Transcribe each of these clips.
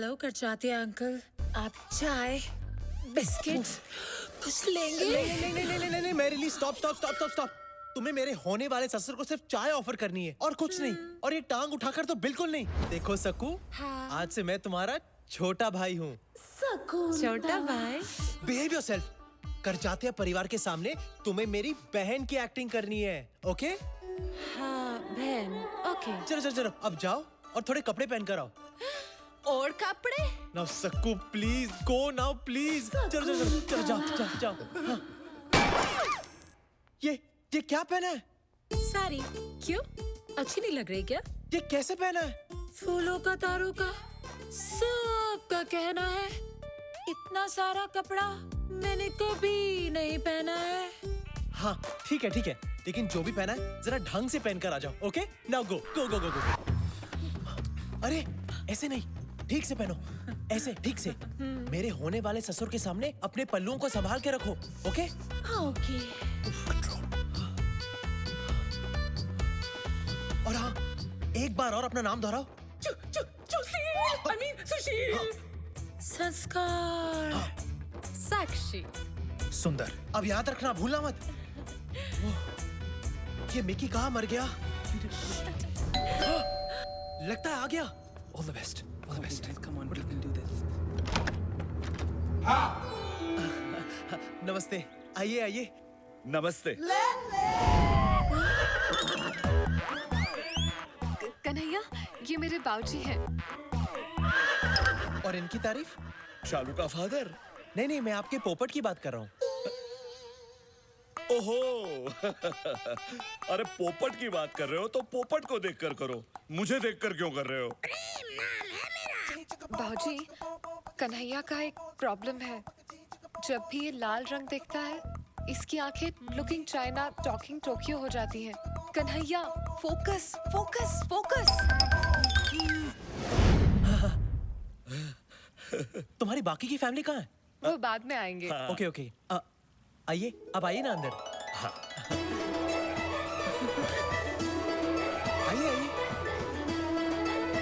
Hello करचाते uncle, आप चाय biscuit कुछ लेंगे? नहीं मेरे लिए स्टॉप। तुम्हें मेरे होने वाले ससुर को सिर्फ चाय ऑफर करनी है और कुछ नहीं। और ये टांग उठाकर तो बिल्कुल नहीं। देखो सकू, हाँ। आज से मैं तुम्हारा छोटा भाई हूँ। छोटा भाई? Behave yourself. करजातिया परिवार के सामने तुम्हें मेरी बहन की एक्टिंग करनी है, ओके? हाँ बहन, ओके। चलो अब जाओ और थोड़े कपड़े पहन कर आओ। और कपड़े? Now Sakku please go now please. चलो जाओ। हाँ। ये क्या पहना है? साड़ी। क्यों, अच्छी नहीं लग रही क्या? ये कैसे पहना है? फूलों का, तारों का, सबका कहना है इतना सारा कपड़ा मैंने कभी नहीं पहना है। हाँ ठीक है, लेकिन जो भी पहना है जरा ढंग से पहन कर आ जाओ, ओके? Now go. अरे ऐसे नहीं, ठीक से पहनो, ऐसे ठीक से। मेरे होने वाले ससुर के सामने अपने पल्लुओं को संभाल के रखो, ओके? हाँ ओके। और हाँ, एक बार और अपना नाम दोहराओ। सुशील। संस्कार। साक्षी। सुंदर। अब याद रखना, भूलना मत। ये मिकी कहाँ मर गया? लगता है आ गया। All the best. Come on, we can do this. नमस्ते, आइए। नमस्ते। कन्हैया, ये मेरे बाबूजी हैं। और इनकी तारीफ? शालू का फादर? नहीं, मैं आपके पोपट की बात कर रहा हूँ। ओहो। अरे पोपट की बात कर रहे हो तो पोपट को देखकर करो, मुझे देखकर क्यों कर रहे हो? बाबूजी, कन्हैया का एक प्रॉब्लम है। जब भी ये लाल रंग देखता है, इसकी आंखें लुकिंग चाइना टॉकिंग टोक्यो हो जाती हैं। कन्हैया, फोकस। तुम्हारी बाकी की फैमिली कहाँ है? वो बाद में आएंगे। ओके। आइए, अब आइए ना अंदर। हाँ।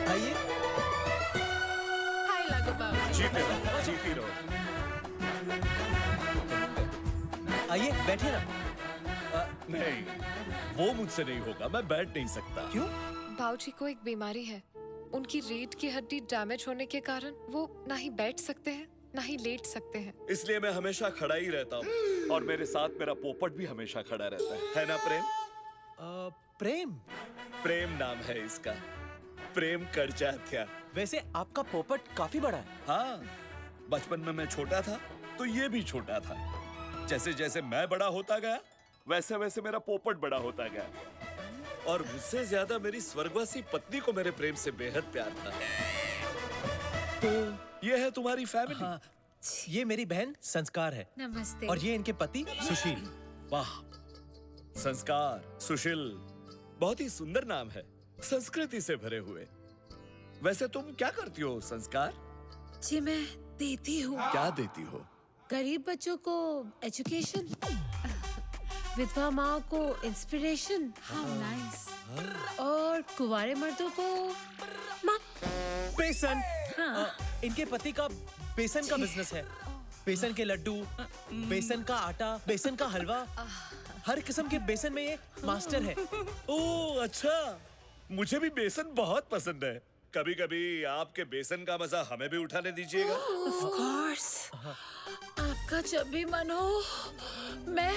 आइए। हाय लागो बाबू। जीती रहो। आइए, बैठिए ना। नहीं, वो मुझसे नहीं होगा, मैं बैठ नहीं सकता। क्यों? बाबूजी को एक बीमारी है। उनकी रीढ़ की हड्डी डैमेज होने के कारण वो ना ही बैठ सकते हैं, ना ही लेट सकते हैं। इसलिए मैं हमेशा खड़ा ही रहता हूँ और मेरे साथ मेरा पोपट भी हमेशा खड़ा रहता है ना प्रेम? प्रेम नाम है इसका, प्रेम करचात्या। वैसे आपका पोपट काफी बड़ा है। हाँ, बचपन में मैं छोटा था तो ये भी छोटा था। जैसे जैसे मैं बड़ा होता गया, वैसे वैसे मेरा पोपट बड़ा होता गया। और मुझसे ज्यादा मेरी स्वर्गवासी पत्नी को मेरे प्रेम से बेहद प्यार था। तो ये है तुम्हारी फैमिली। हाँ, ये मेरी बहन संस्कार है। नमस्ते। और ये इनके पति सुशील। वाह, संस्कार, सुशील, बहुत ही सुंदर नाम है, संस्कृति से भरे हुए। वैसे तुम क्या करती हो संस्कार? जी मैं देती हूँ। क्या देती हो? गरीब बच्चों को एजुकेशन, विधवा माँ को इंस्पिरेशन, और कुंवारे मर्दों को बेसन। हाँ। इनके पति का बेसन का बिजनेस है। बेसन के लड्डू, बेसन का आटा, बेसन का हलवा, हर किस्म के बेसन में ये मास्टर है। ओह अच्छा, मुझे भी बेसन बहुत पसंद है। कभी कभी आपके बेसन का मजा हमें भी उठाने दीजिएगा। Of course। आपका जब भी मन हो, मैं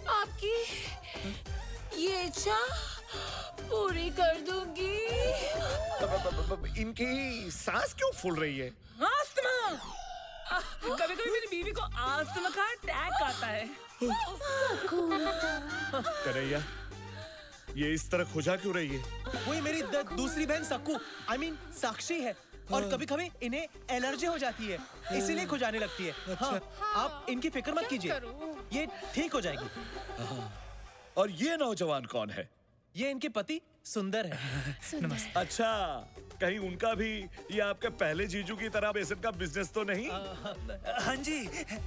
आपकी ये इच्छा पूरी कर दूंगी। इनकी सांस क्यों फूल रही है? आस्थमा। कभी कभी मेरी बीवी को आस्थमा का अटैक आता है। कन्हैया, ये इस तरह खुजा क्यों रही है? वही मेरी दूसरी बहन सक्कू, I mean साक्षी है। और कभी कभी इन्हें एलर्जी हो जाती है, इसीलिए खुजाने लगती है। हाँ, आप इनकी फिक्र मत कीजिए, ये ठीक हो जाएगी। और ये नौजवान कौन है? ये इनके पति सुंदर है। नमस्ते। अच्छा, कहीं उनका भी ये आपके पहले जीजू की तरह बेसन का बिजनेस तो नहीं? हाँ जी,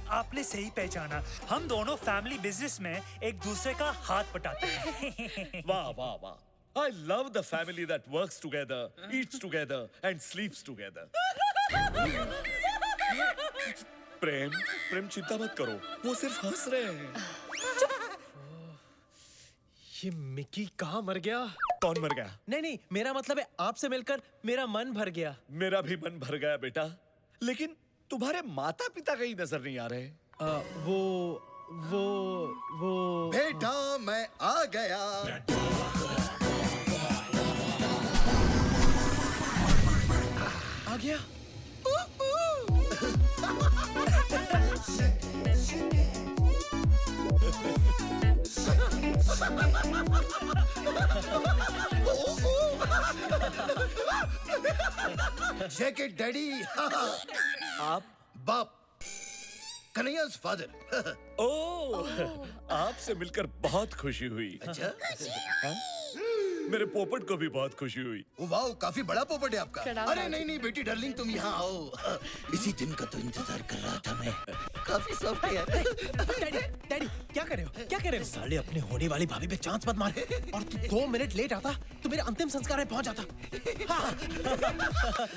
आपने सही पहचाना। हम दोनों फैमिली बिजनेस में एक दूसरे का हाथ बटाते हैं। वाह वाह वाह। I love the family that works together, eats together and sleeps together. प्रेम प्रेम चिंता मत करो, वो सिर्फ हंस रहे हैं। ये मिकी कहाँ मर गया? कौन मर गया? नहीं नहीं, मेरा मतलब है आपसे मिलकर मेरा मन भर गया। मेरा भी मन भर गया बेटा, लेकिन तुम्हारे माता पिता कहीं नजर नहीं आ रहे। वो बेटा मैं आ गया। आ गया। Jacket daddy. आप? बाप, कन्हैया's फादर। ओह, आपसे मिलकर बहुत खुशी हुई। अच्छा, मेरे पोपट को भी बहुत खुशी हुई। वाह, काफी बड़ा पोपट है आपका। प्रणाम अरे बाबू। नहीं नहीं बेटी डार्लिंग, तुम यहाँ आओ। इसी दिन का तो इंतजार कर रहा था मैं। काफी सॉफ्ट है यार। डैडी डैडी क्या कर रहे हो? क्या कर रहे हो? साले अपने होने वाली भाभी पे चांस मत मार। और तू 2 मिनट लेट आता तो मेरे अंतिम संस्कार में पहुंच जाता।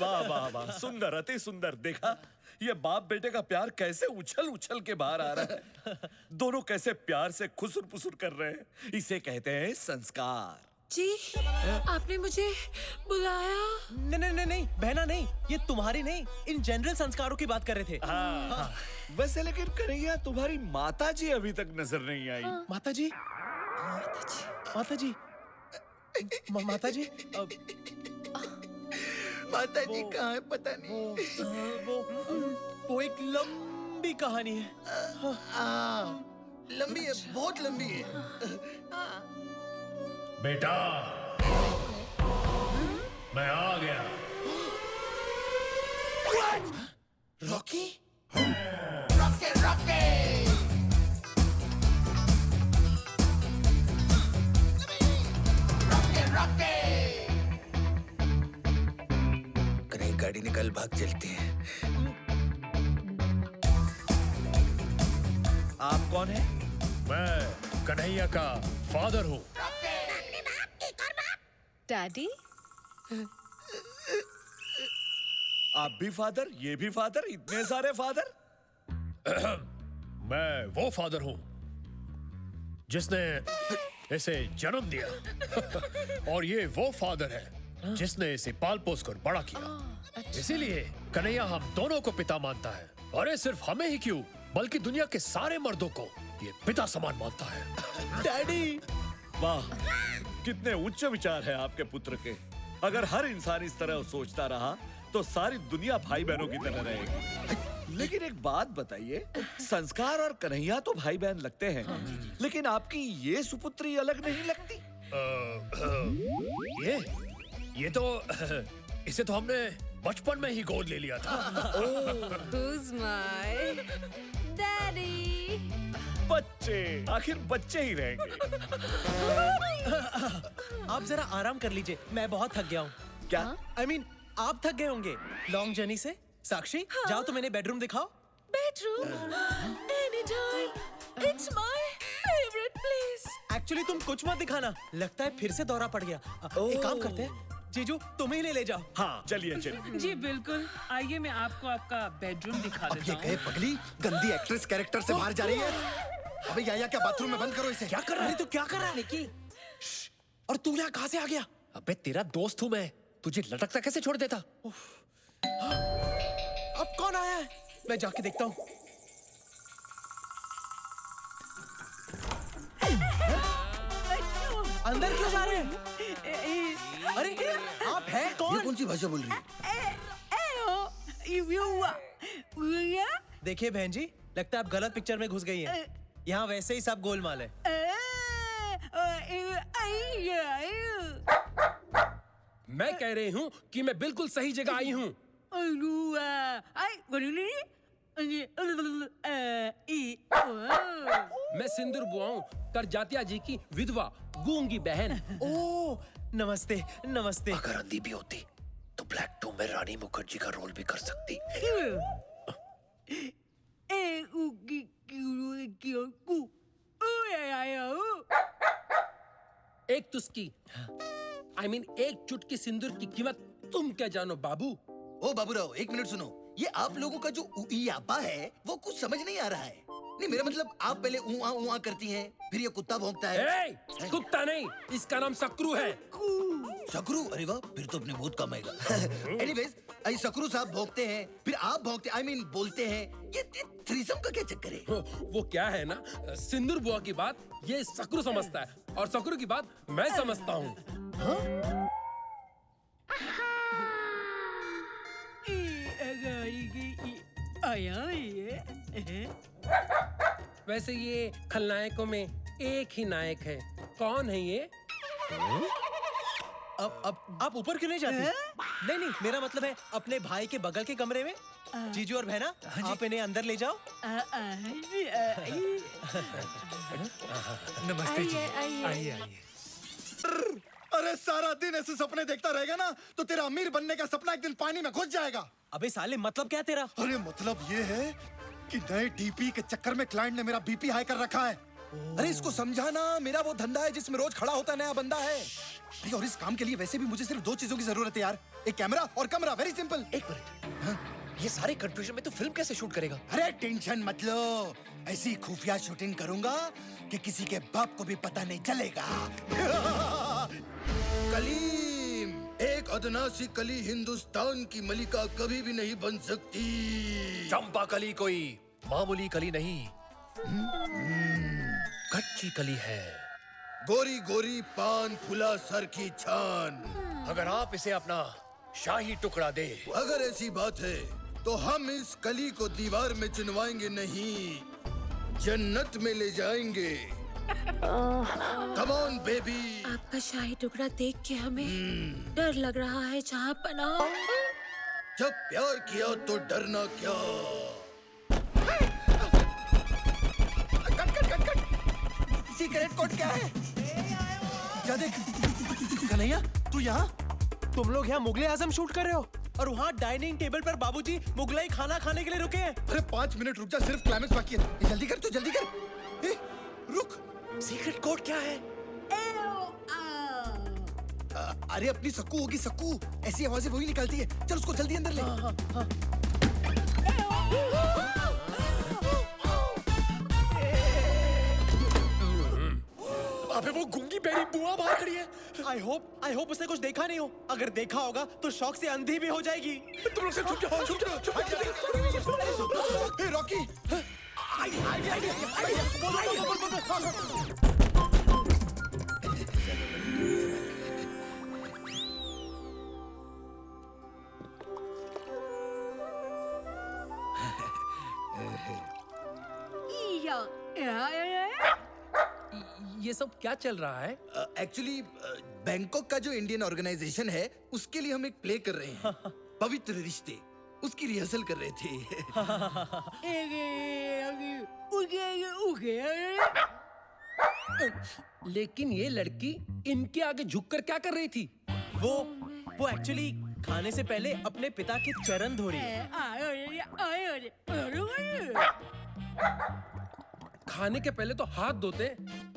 वाह वाह वाह, सुंदर, अति सुंदर। देखा ये बाप बेटे का प्यार कैसे उछल उछल के बाहर आ रहा है। दोनों कैसे प्यार से खुसुर पुसुर कर रहे हैं। इसे कहते हैं संस्कार। जी, आपने मुझे बुलाया? नहीं नहीं नहीं नहीं, बहना नहीं, ये तुम्हारी नहीं, इन जनरल संस्कारों की बात कर रहे थे। हाँ। वैसे लेकिन कन्हैया, तुम्हारी माता जी अभी तक नजर नहीं आई। माता जी, माता जी, माता जी, माता जी कहाँ है पता नहीं। वो एक लंबी कहानी है। लंबी है, बहुत लंबी है। बेटा, मैं आ गया। रॉकी? कहीं गाड़ी निकल, भाग चलते हैं। आप कौन है? मैं कन्हैया का फादर हूँ। डैडी, आप भी फादर, ये भी फादर, इतने सारे फादर। मैं वो फादर हूँ जिसने इसे जन्म दिया और ये वो फादर है जिसने इसे पाल पोस कर बड़ा किया। इसीलिए कन्हैया हम दोनों को पिता मानता है। और ये सिर्फ हमें ही क्यों, बल्कि दुनिया के सारे मर्दों को ये पिता समान मानता है। डैडी, वाह, कितने उच्च विचार है आपके पुत्र के। अगर हर इंसान इस तरह सोचता रहा तो सारी दुनिया भाई बहनों की तरह रहेगी। लेकिन एक बात बताइए, संस्कार और कन्हैया तो भाई बहन लगते हैं, लेकिन आपकी ये सुपुत्री अलग नहीं लगती? ये तो इसे तो हमने बचपन में ही गोद ले लिया था। Who's my daddy? बच्चे, आखिर बच्चे ही रहेंगे। आप जरा आराम कर लीजिए, मैं बहुत थक गया हूँ। क्या? I mean, आप थक गए होंगे लॉन्ग जर्नी से। साक्षी, जाओ तो मैंने बेडरूम दिखाओ। Bedroom? Anytime. It's my favorite place. Actually तुम कुछ मत दिखाना, लगता है फिर से दौरा पड़ गया। एक काम करते हैं, जीजू तुम ही ले जाओ। हाँ, चलिए चलिए। जी बिल्कुल, आइए मैं आपको आपका बेडरूम दिखा अब देता ये हूँ। कहे पगली, गंदी एक्ट्रेस कैरेक्टर से बाहर जा रही है। अबे या क्या बाथरूम में बंद करो इसे। क्या कर रहा है तू? क्या कर रहा है निकी? और तू यहाँ कहाँ से आ गया? अबे तेरा दोस्त हूँ मैं, तुझे लटकता कैसे छोड़ देता? अब कौन आया है? मैं जाके देखता हूँ। अंदर क्यों जा रहे हैं? अरे आप हैं ये कौन? कौन सी भाषा बोल रही है? देखिए बहन जी, लगता है आप गलत पिक्चर में घुस गई हैं। यहाँ वैसे ही सब गोलमाल है। मैं कह रही हूँ कि मैं बिल्कुल सही जगह आई हूँ। मैं सिंदूर बुआऊं, करजातिया जी की विधवा गूंगी बहन। ओह, नमस्ते नमस्ते। अगर अंधी भी होती तो ब्लैक टू में रानी मुखर्जी का रोल भी कर सकती। एक तुस्की, I mean, एक चुटकी सिंदूर की कीमत तुम क्या जानो बाबू? ओ बाबूराव, एक मिनट सुनो। ये आप लोगों का जो उइयापा है वो कुछ समझ नहीं आ रहा है। नहीं, मेरा मतलब आप पहले ऊआ करती हैं, फिर ये कुत्ता भौंकता है। ए, कुत्ता नहीं, इसका नाम सक्रू है। सकरू? अरे वाह, फिर तो अपने बहुत कम आएगा। एनीवेज, सकरू साहब भौंकते हैं, फिर आप भौंकते, आई मीन बोलते हैं। ये थ्रीसम का क्या चक्कर है? वो क्या है ना, सिंदूर बुआ की बात ये सक्रू समझता है और सक्रू की बात मैं समझता हूँ। वैसे ये खलनायकों में एक ही नायक है। कौन है ये? अब आप ऊपर क्यों नहीं जाती? नहीं नहीं, मेरा मतलब है अपने भाई के बगल के कमरे में। जीजू और बहना, आप इन्हें अंदर ले जाओ। नमस्ते जी। आइए। अरे सारा दिन ऐसे सपने देखता रहेगा ना तो तेरा अमीर बनने का सपना एक दिन पानी में घुस जाएगा। अबे साले, मतलब क्या तेरा? अरे मतलब ये है कि नए डीपी के चक्कर में क्लाइंट ने मेरा बीपी हाई कर रखा है। अरे इसको समझाना, मेरा वो धंधा है जिसमें रोज खड़ा होता नया बंदा है। अरे और इस काम के लिए वैसे भी मुझे सिर्फ 2 चीजों की जरूरत है यार, एक कैमरा और कमरा। Very simple. एक मिनट, ये सारे कंफ्यूजन में तो फिल्म कैसे शूट करेगा? अरे टेंशन मत लो, ऐसी खुफिया शूटिंग करूंगा कि किसी के बाप को भी पता नहीं चलेगा। कलीम, एक अदना सी कली हिंदुस्तान की मलिका कभी भी नहीं बन सकती। चंपा कली कोई मामूली कली नहीं, कच्ची कली है। गोरी गोरी पान फुला सर की छान। अगर आप इसे अपना शाही टुकड़ा दे। अगर ऐसी बात है तो हम इस कली को दीवार में चुनवाएंगे नहीं, जन्नत में ले जाएंगे। Come on baby. आपका शाही टुकड़ा देख के हमें डर लग रहा है जहाँ पना। जब प्यार किया तो डरना क्या। सीक्रेट कोड क्या है? क्या देख कन्हैया, तू यहाँ? तुम लोग यहाँ मुगले आजम शूट कर रहे हो और वहाँ डाइनिंग टेबल पर बाबूजी मुगलाई खाना खाने के लिए रुके हैं। अरे 5 मिनट रुक जा, सिर्फ क्लाइमेक्स बाकी है। ये जल्दी कर, तू जल्दी कर। ए, रुक। सीक्रेट कोड क्या है? अरे अपनी सक्कू होगी, सक्कू ऐसी आवाजें वही निकालती है। चल उसको जल्दी अंदर ले। अबे वो गूंगी बेरी बुआ बाहर खड़ी है। आई होप उसने कुछ देखा नहीं हो। अगर देखा होगा तो शौक से अंधी भी हो जाएगी। तुम लोग सब चुप जाओ, चुप जाओ। ए रॉकी, ये सब क्या चल रहा है? एक्चुअली बैंकॉक का जो इंडियन ऑर्गेनाइजेशन है उसके लिए हम एक प्ले कर रहे हैं, पवित्र रिश्ते। उसकी रिहर्सल कर रहे थे। लेकिन ये लड़की इनके आगे झुककर क्या कर रही थी? वो एक्चुअली खाने से पहले अपने पिता के चरण धो रही है। खाने के पहले तो हाथ धोते,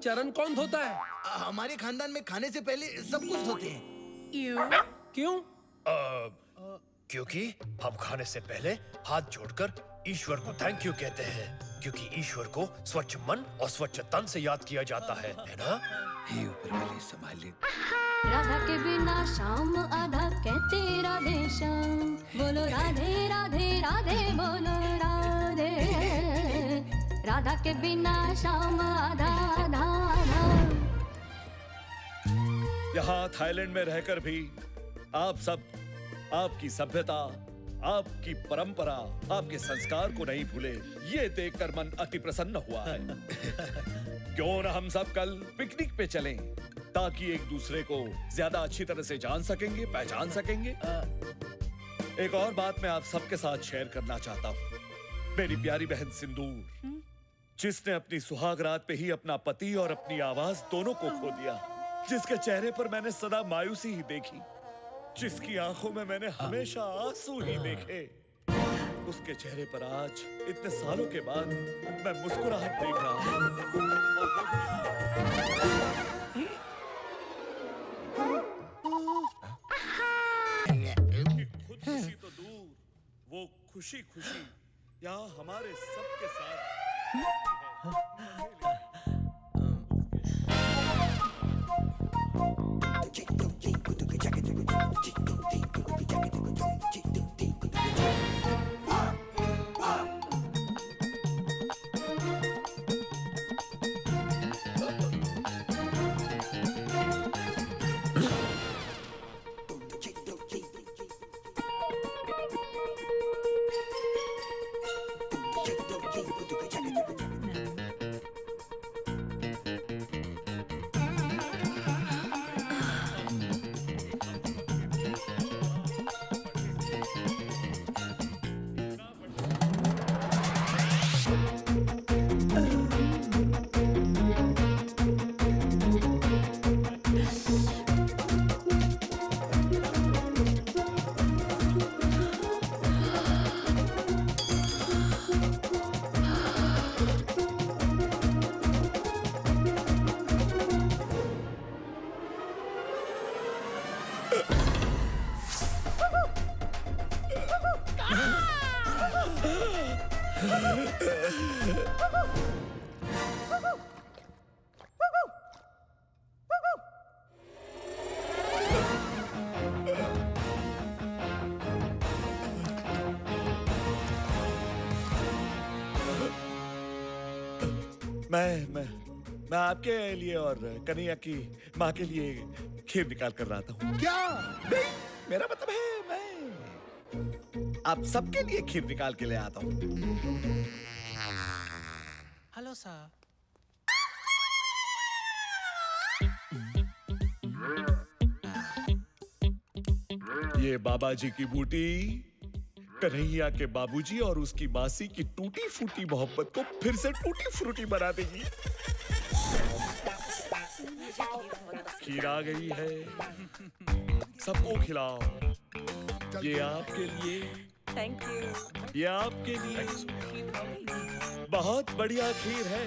चरण कौन धोता है? हमारे खानदान में खाने से पहले सब कुछ धोते हैं। क्यों? क्योंकि हम खाने से पहले हाथ जोड़कर ईश्वर को थैंक यू कहते हैं, क्योंकि ईश्वर को स्वच्छ मन और स्वच्छ तन से याद किया जाता है ना? हे ऊपर वाले संभाले। राधा के बिना शाम आधा कहते राधे श्याम, बोलो राधे राधे राधे बोलो राधे। राधा के बिना शाम आधा आधा। यहाँ थाईलैंड में रहकर भी आप सब आपकी सभ्यता, आपकी परंपरा, आपके संस्कार को नहीं भूले, ये देखकर मन अति प्रसन्न हुआ है। क्यों न हम सब कल पिकनिक पे चलें, ताकि एक दूसरे को ज्यादा अच्छी तरह से जान सकेंगे, पहचान सकेंगे। एक और बात मैं आप सबके साथ शेयर करना चाहता हूँ। मेरी प्यारी बहन सिंदूर, जिसने अपनी सुहाग रात पे ही अपना पति और अपनी आवाज दोनों को खो दिया, जिसके चेहरे पर मैंने सदा मायूसी ही देखी, जिसकी आंखों में मैंने हमेशा आंसू ही देखे, उसके चेहरे पर आज इतने सालों के बाद मैं मुस्कुराहट देख रहा हूँ। खुद खुशी तो दूर, खुशी खुशी यहाँ हमारे सबके साथ मैं आपके लिए और कन्हैया की माँ के लिए खीर निकाल कर रहा था। क्या? नहीं, मेरा मतलब है मैं आप सबके लिए खीर निकाल के ले आता हूँ। Hello sir. ये बाबा जी की बूटी कन्हैया के बाबूजी और उसकी मासी की टूटी फूटी मोहब्बत को फिर से टूटी फ्रूटी बना देगी। खीर आ गई है, सबको खिलाओ। ये आपके लिए, थैंक यू। ये आपके लिए बहुत बढ़िया खीर है।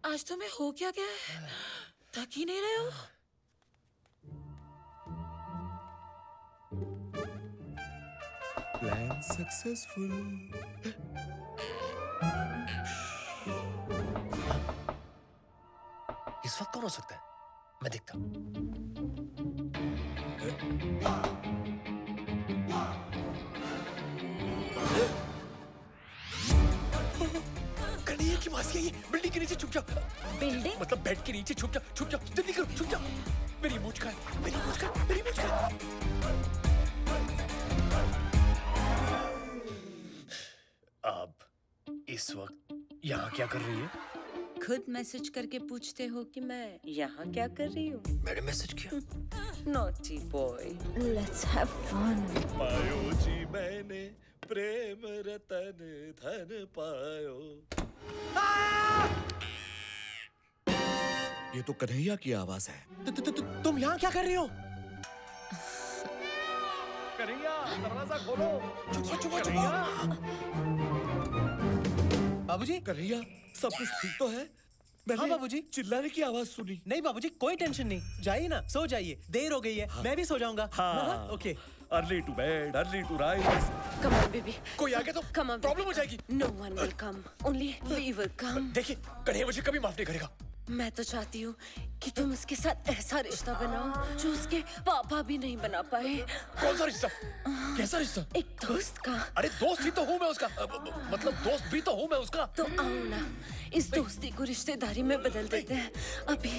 आज तुम्हें हो क्या गया है? थक ही नहीं रहे हो? Plan successful. इस वक्त कौन हो सकता है? मैं देखता हूँ। कन्हैया की मासी है ये। बिल्डिंग के नीचे छुप जाओ। बिल्डिंग? मतलब बेड के नीचे छुप जाओ, छुप जाओ, जल्दी करो, छुप जाओ। मेरी मूंछ का है, मेरी मूंछ का, मेरी मूंछ का। अब इस वक्त यहाँ क्या कर रही है? खुद मैसेज करके पूछते हो कि मैं यहाँ क्या कर रही हूँ? मैंने मैसेज किया। Naughty boy. Let's have fun. पायो जी मैंने प्रेम रतन धन पायो। ये तो कन्हैया की आवाज है। तुम यहाँ क्या कर रही हो? कन्हैया दरवाजा खोलो। बाबूजी। कन्हैया सब कुछ ठीक तो है? मैंने हाँ बाबूजी। चिल्लाने की आवाज सुनी। नहीं बाबूजी, कोई टेंशन नहीं। जाइए ना, सो जाइए, देर हो गई है। मैं भी सो जाऊंगा। हाँ। Okay. Early to bed, early to rise. Come on, baby. कोई आ गया तो Come on, प्रॉब्लम हो जाएगी। No one will come. Only we will come. देखिए, कन्हैया मुझे कभी माफ नहीं करेगा। मैं तो चाहती हूँ कि तुम उसके साथ ऐसा रिश्ता बनाओ जो उसके पापा भी नहीं बना पाए। कौन सा रिश्ता? कैसा रिश्ता? एक दोस्त का। अरे दोस्त ही तो हूँ मैं उसका। मतलब दोस्त भी तो हूँ मैं उसका। तो आओ ना, इस दोस्ती को रिश्तेदारी में बदल देते हैं अभी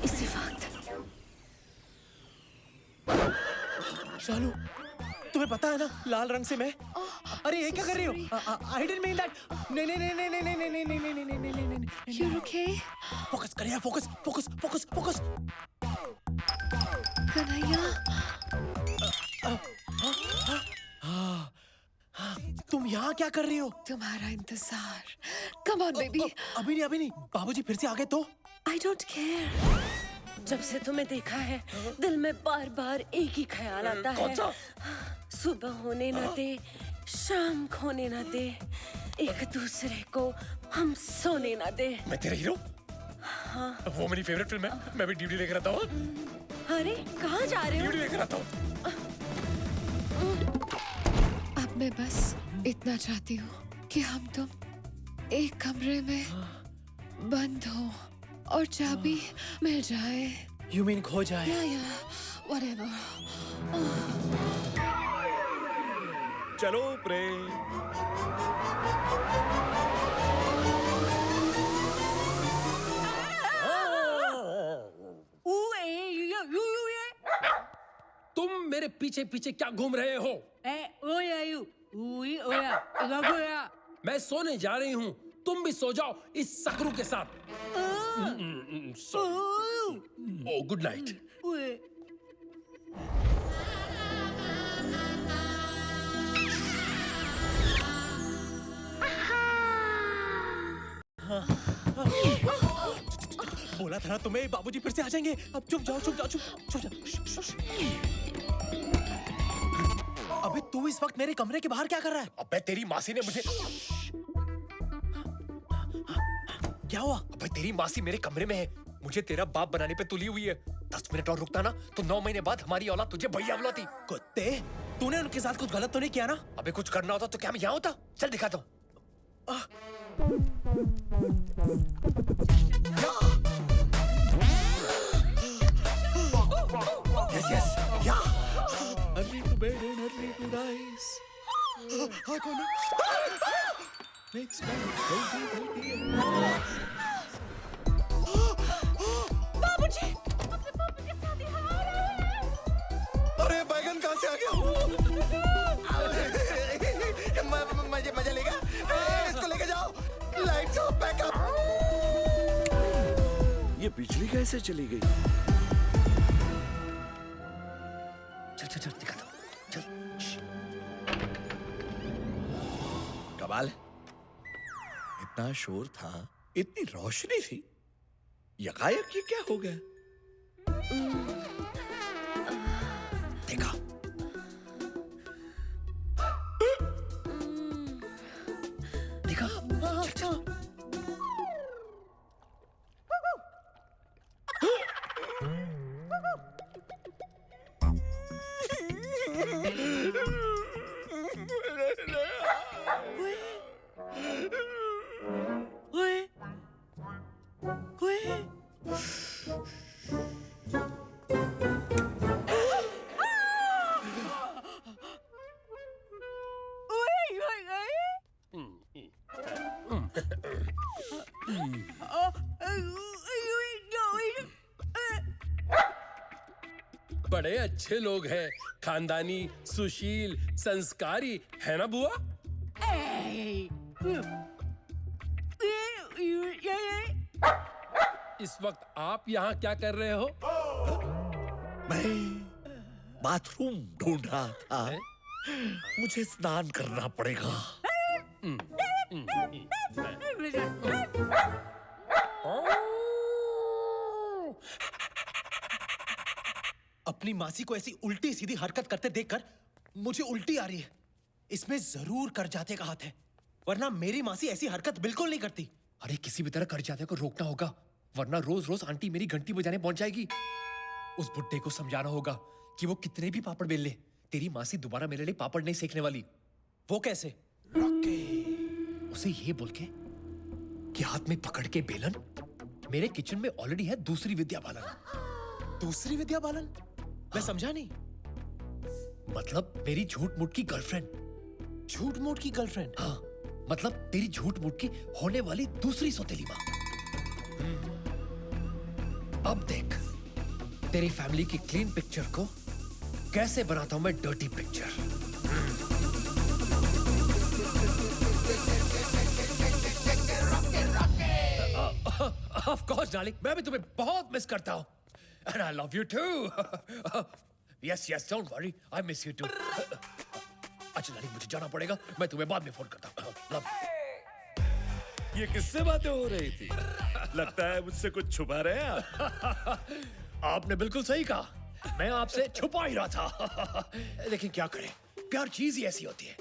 इसी वक्त। शालू, तुम्हें पता है ना लाल रंग से मैं अरे ये क्या कर रही हो आई डिडंट मीन दैट नहीं नहीं नहीं नहीं नहीं नहीं नहीं नहीं नहीं नहीं नहीं नहीं नहीं You're okay? फोकस करिए focus focus focus focus Kanhaiya, तुम यहाँ क्या कर रही हो तुम्हारा इंतजार। Come on, baby. अभी नहीं बाबूजी फिर से आ गए तो I don't care. जब से तुम्हें देखा है दिल में बार बार एक ही ख्याल आता है। सुबह होने न दे, शाम खोने न दे, एक दूसरे को हम सोने न दे। मैं तेरा हीरो? हाँ। वो मेरी फेवरेट फिल्म है। मैं भी ड्यूटी लेकर आता हूँ। अरे कहाँ जा रहे हो? ड्यूटी लेकर आता हूँ। अब मैं बस इतना चाहती हूँ कि हम तुम एक कमरे में बंद हो और चाबी मिल जाए। यू मीन खो जाए या whatever. चलो प्रेम। तुम मेरे पीछे पीछे क्या घूम रहे हो? मैं सोने जा रही हूँ, तुम भी सो जाओ इस सकरू के साथ। ओ गुड नाइट। बोला था ना तुम्हें बाबूजी फिर से आ जाएंगे अब चुप जाओ चुप जाओ अबे तू इस वक्त मेरे कमरे के बाहर क्या कर रहा है अबे तेरी मासी ने मुझे क्या हुआ अबे तेरी मासी मेरे कमरे में है मुझे तेरा बाप बनाने पे तुली हुई है 10 मिनट और रुकता ना तो 9 महीने बाद हमारी औलाद तुझे भैया बुलाती कुत्ते तूने उनके साथ कुछ गलत तो नहीं किया ना अबे कुछ करना होता तो क्या मैं यहाँ होता चल दिखाता हूँ yes yeah early to bed and early to rise हाँ कौन है makes me healthy बाबूजी अपने पापा के साथ यहाँ आ रहे हैं। अरे बैगन कहाँ से आ गया मजा लेगा इसको लेके जाओ लाइट्स ऑफ बैकअप ये बिजली कैसे चली गई चल दिखाता हूँ चल कमाल है इतना शोर था इतनी रोशनी थी यकायक ये क्या हो गया देखा देखा चल बड़े अच्छे लोग हैं, खानदानी, सुशील, संस्कारी, है ना बुआ? इस वक्त आप यहाँ क्या कर रहे हो? मैं बाथरूम ढूंढ रहा था मुझे स्नान करना पड़ेगा अपनी मासी को ऐसी उल्टी सीधी हरकत करते देखकर मुझे उल्टी आ रही है इसमें जरूर कर जाते का हाथ है वरना मेरी मासी ऐसी हरकत बिल्कुल नहीं करती अरे किसी भी तरह कर जाते को रोकना होगा वरना रोज रोज आंटी मेरी घंटी बजाने पहुंच जाएगी उस बुड्ढे को समझाना होगा कि वो कितने भी पापड़ बेल ले तेरी मासी दोबारा मेरे लिए पापड़ नहीं सेकने वाली वो कैसे उसे ये बोल के कि हाथ में पकड़ के बेलन मेरे किचन में ऑलरेडी है दूसरी विद्या बालन दूसरी विद्या बालन मैं समझा नहीं मतलब मेरी झूठ मूठ की गर्लफ्रेंड झूठ मूठ की गर्लफ्रेंड हाँ मतलब तेरी झूठ मूठ की होने वाली दूसरी सौतेली माँ अब देख तेरी फैमिली की क्लीन पिक्चर को कैसे बनाता हूं मैं dirty picture. Of course darling, मैं भी तुम्हें बहुत मिस करता हूं। And I love you too. Yes yes, don't worry, I miss you too. अच्छा डार्लिंग, मुझे जाना पड़ेगा, मैं तुम्हें बाद में फोन करता हूं। Love you. ये किससे बातें हो रही थी? लगता है मुझसे कुछ छुपा रहे हैं आप। आपने बिल्कुल सही कहा, मैं आपसे छुपा ही रहा था। लेकिन क्या करें, प्यार चीज ही ऐसी होती है,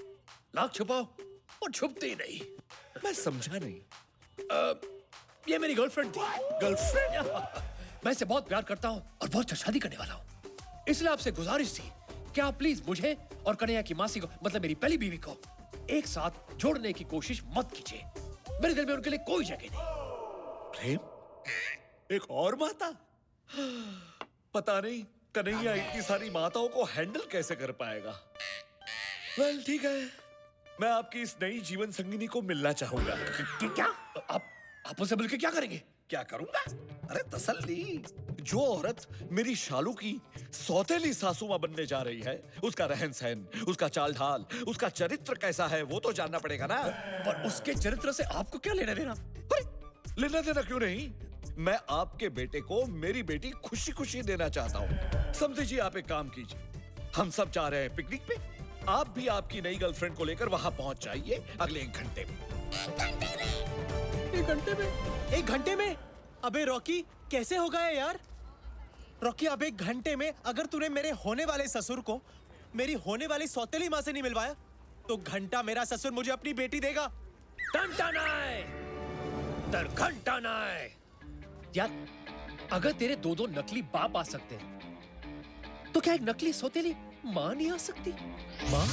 लाख छुपाओ और छुपती ही नहीं। मैं समझा नहीं। ये मेरी गर्लफ्रेंड थी। गर्लफ्रेंड? मैं इसे बहुत प्यार करता हूँ और बहुत जल्द शादी करने वाला हूँ। इसलिए आपसे गुजारिश थी कि आप प्लीज मुझे और कन्हैया की मासी को, मतलब मेरी पहली बीवी को, एक साथ जोड़ने की कोशिश मत कीजिए। मेरे दिल में उनके लिए कोई जगह नहीं। प्रेम? एक और माता? पता नहीं कन्हैया इतनी सारी माताओं को हैंडल कैसे कर पाएगा। वेल ठीक है, मैं आपकी इस नई जीवन संगिनी को मिलना चाहूंगा। क्या आप उनसे मिलकर क्या करेंगे? क्या करूंगा? अरे तसल्ली। जो औरत मेरी शालू की सौतेली सासू मां बनने जा रही है, उसका रहन सहन, उसका चाल ढाल, उसका चरित्र कैसा है, वो तो जानना पड़ेगा ना। पर उसके चरित्र से आपको क्या लेना देना? लेना देना क्यों नहीं? मैं आपके बेटे को मेरी बेटी खुशी खुशी देना चाहता हूँ। समझिए, आप एक काम कीजिए, हम सब जा रहे हैं पिकनिक पे, आप भी आपकी नई गर्लफ्रेंड को लेकर वहां पहुंच जाइए अगले 1 घंटे में। 1 घंटे में? 1 घंटे में? अबे रॉकी, कैसे होगा ये यार? रॉकी, अब 1 घंटे में अगर तूने मेरे होने वाले ससुर को मेरी होने वाली सौतेली माँ से नहीं मिलवाया, तो घंटा मेरा ससुर मुझे अपनी बेटी देगा। घंटा नाय, तर घंटा नाय। यार, अगर तेरे 2 नकली बाप आ सकते हैं, तो क्या एक नकली सौतेली माँ नहीं आ सकती? माँ?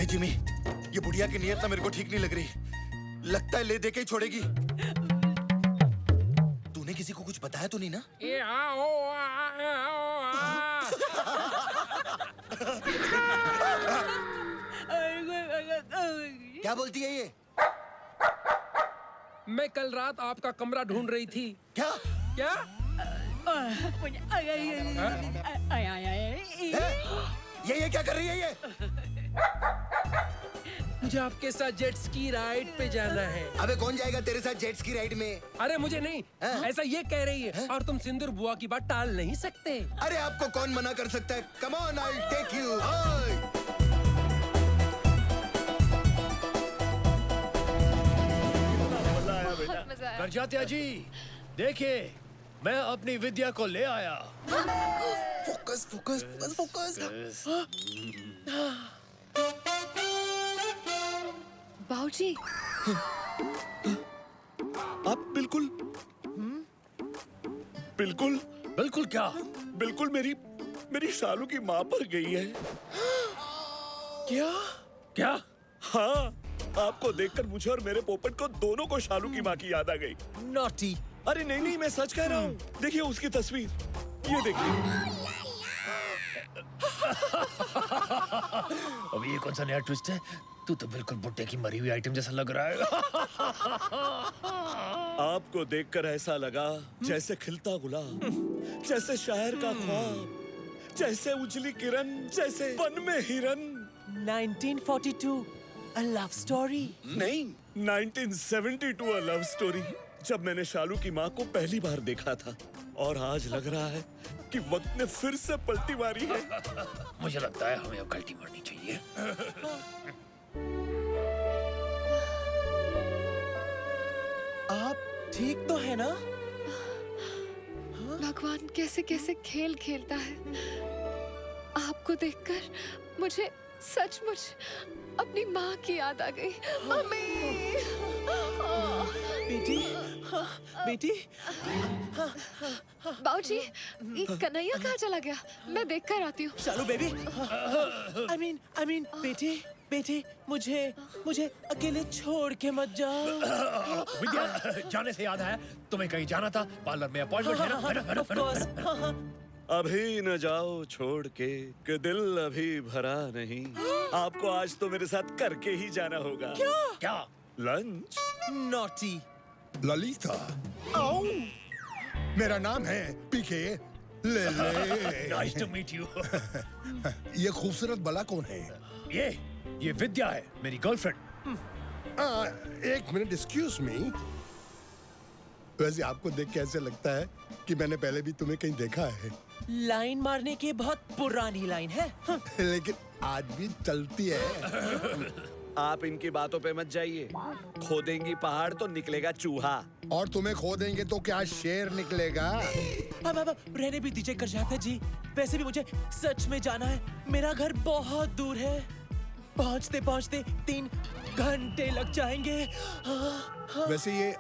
जिमी, ये बुढ़िया की नीयत ना मेरे को ठीक नहीं लग रही। लगता है ले दे के ही छोड़ेगी। तूने किसी को कुछ बताया तो नहीं ना? क्या बोलती है ये? मैं कल रात आपका कमरा ढूंढ रही थी। क्या? क्या? ये क्या कर रही है ये? मुझे आपके साथ जेट स्की राइड पे जाना है। अबे कौन जाएगा तेरे साथ जेट स्की राइड में? अरे मुझे नहीं, ऐसा ये कह रही है। और तुम सिंदूर बुआ की बात टाल नहीं सकते। अरे आपको कौन मना कर सकता है? Come on, I will take you. Karjatya ji, देखिए, मैं अपनी विद्या को ले आया। Focus focus focus focus. बाबूजी, आप बिल्कुल बिल्कुल बिल्कुल क्या? बिल्कुल मेरी शालू की माँ पर गई है। क्या? क्या? हाँ, आपको देखकर मुझे और मेरे पोपट को दोनों को शालू की माँ की याद आ गई। नॉटी। अरे नहीं, मैं सच कह रहा हूँ। देखिए उसकी तस्वीर, ये देखिए। अब ये कौन सा नया ट्विस्ट है? तू तो बिल्कुल बुट्टे की मरी हुई आइटम जैसा लग रहा है। आपको देखकर ऐसा लगा जैसे खिलता गुलाब, जैसे शायर का ख्वाब, जैसे उजली किरण, जैसे वन में हिरन। 1942, a love story? नहीं, 1972 a love story। जब मैंने शालू की माँ को पहली बार देखा था, और आज लग रहा है कि वक्त ने फिर से पलटी मारी है। मुझे लगता है हमें अब गलती मारनी चाहिए। आप ठीक तो है ना? भगवान कैसे कैसे खेल खेलता है। आपको देखकर मुझे सचमुच अपनी माँ की याद आ गई। मम्मी! बेटी, बेटी। बाबूजी, ये कन्हैया कहाँ चला गया? मैं देख कर आती हूँ। शालू बेबी। I mean, बेटी। बेटे मुझे अकेले छोड़ के मत जाओ। विद्या, जाने से याद है तुम्हें कहीं जाना था, पार्लर में अपॉइंटमेंट है ना? Of course, हाँ। अभी न जाओ छोड़ के कि दिल अभी भरा नहीं। आपको आज तो मेरे साथ करके ही जाना होगा। क्या? लंच? Naughty। ललिता, मेरा नाम है पीके ले ले। Nice to meet you. ये खूबसूरत बला कौन है? ये विद्या है, मेरी गर्लफ्रेंड। एक मिनट, एक्सक्यूज मी। वैसे आपको देख के ऐसे लगता है कि मैंने पहले भी तुम्हें कहीं देखा है। लाइन मारने की बहुत पुरानी लाइन है। हाँ। लेकिन आज भी चलती है। आप इनकी बातों पे मत जाइए। खोदेंगी पहाड़ तो निकलेगा चूहा। और तुम्हें खो देंगे तो क्या शेर निकलेगा? अब रहने भी दीजिए करजाता जी। वैसे भी मुझे सच में जाना है। मेरा घर बहुत दूर है। पहुंचते पहुंचते 3 घंटे लग जाएंगे। वैसे ये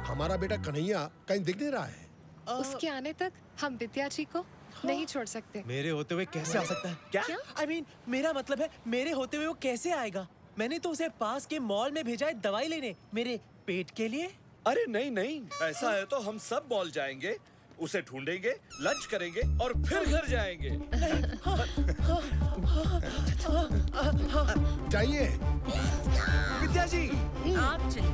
हमारा बेटा कन्हैया कहीं दिख नहीं रहा है। उसके आने तक हम विद्या जी को नहीं छोड़ सकते। मेरे होते हुए कैसे आ सकता है? क्या? I mean, मेरा मतलब है मेरे होते हुए वो कैसे आएगा? मैंने तो उसे पास के मॉल में भेजा है दवाई लेने, मेरे पेट के लिए। अरे नहीं नहीं, ऐसा है तो हम सब मॉल जाएंगे, उसे ढूंढेंगे, लंच करेंगे और फिर घर जाएंगे। चाहिए विद्या जी, आप